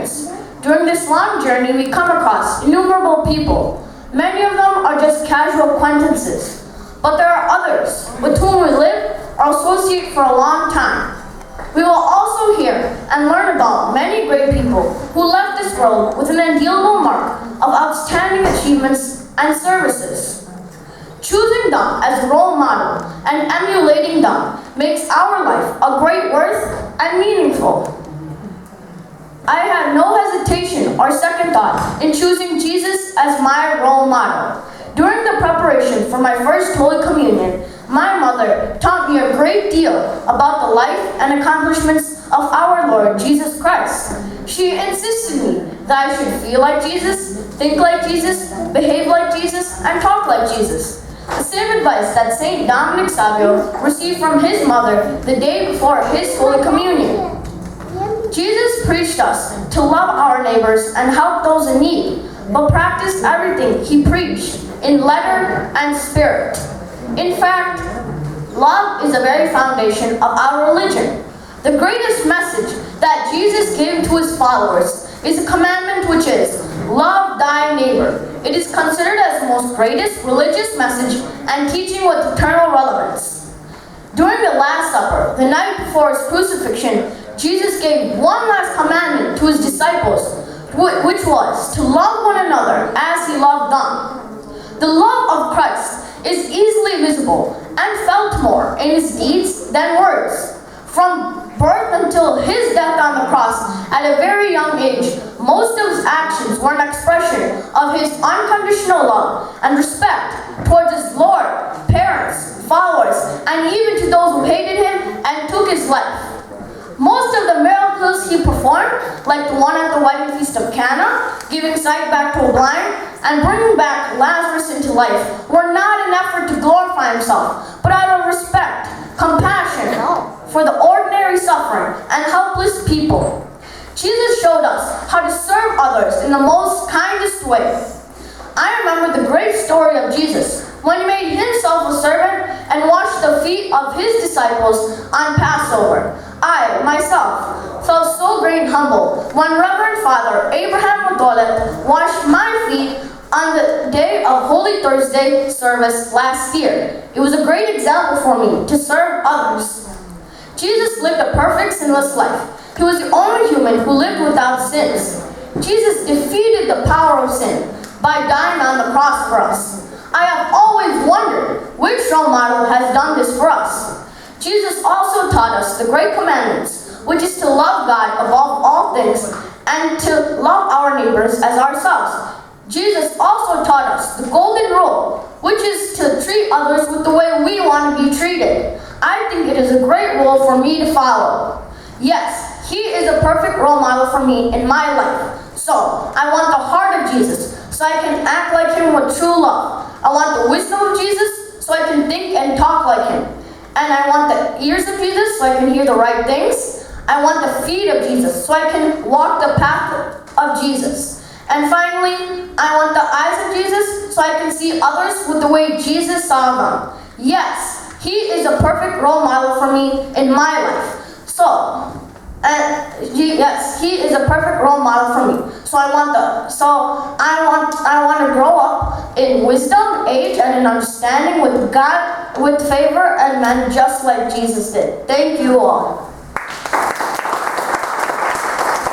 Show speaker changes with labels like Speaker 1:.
Speaker 1: experience. During this long journey, we come across innumerable people. Many of them are just casual acquaintances, but there are others with whom we live or associate for a long time. We will also hear and learn about many great people who left this world with an indelible mark of outstanding achievements and services. Choosing them as role model and emulating them makes our life a great worth and meaningful. I had no hesitation or second thought in choosing Jesus as my role model. During the preparation for my first Holy Communion, my mother taught me a great deal about the life and accomplishments of our Lord Jesus Christ. She insisted me that I should feel like Jesus, think like Jesus, behave like Jesus, and talk like Jesus. The same advice that St. Dominic Savio received from his mother the day before his Holy Communion. Jesus preached us to love our neighbors and help those in need, but practiced everything he preached in letter and spirit. In fact, love is the very foundation of our religion. The greatest message that Jesus gave to his followers is a commandment which is, love thy neighbor. It is considered as the most greatest religious message and teaching with eternal relevance. During the Last Supper, the night before his crucifixion, Jesus gave one last commandment to his disciples, which was to love one another as he loved them. The love of Christ is easily visible and felt more in his deeds than words. From birth until his death on the cross at a very young age, most of his actions were an expression of his unconditional love and respect towards his Lord, parents, followers, and even to those who hated him and took his life. Most of the miracles he performed, like the one at the wedding feast of Cana, giving sight back to a blind, and bringing back Lazarus into life, were not an effort to glorify himself, but out of respect, compassion for the ordinary suffering and helpless people. Jesus showed us how to serve others in the most kindest way. I remember the great story of Jesus when he made himself a servant and washed the feet of his disciples on Passover. I, myself, felt so great and humble when Reverend Father Abraham Magolet washed my feet on the day of Holy Thursday service last year. It was a great example for me to serve others. Jesus lived a perfect sinless life. He was the only human who lived without sins. Jesus defeated the power of sin by dying on the cross for us. I have always wondered which role model has done this for us. Jesus also taught us the great commandments, which is to love God above all things and to love our neighbors as ourselves. Jesus also taught us the golden rule, which is to treat others with the way we want to be treated. I think it is a great rule for me to follow. Yes, he is a perfect role model for me in my life. So, I want the heart of Jesus, so I can act like him with true love. I want the wisdom of Jesus, so I can think and talk like him. And I want the ears of Jesus, so I can hear the right things. I want the feet of Jesus, so I can walk the path of Jesus. And finally, I want the eyes of Jesus, so I can see others with the way Jesus saw them. Yes, he is a perfect role model for me in my life. Yes, he is a perfect role model for me. I want to grow up in wisdom, age, and in understanding with God, with favor and men, just like Jesus did. Thank you all.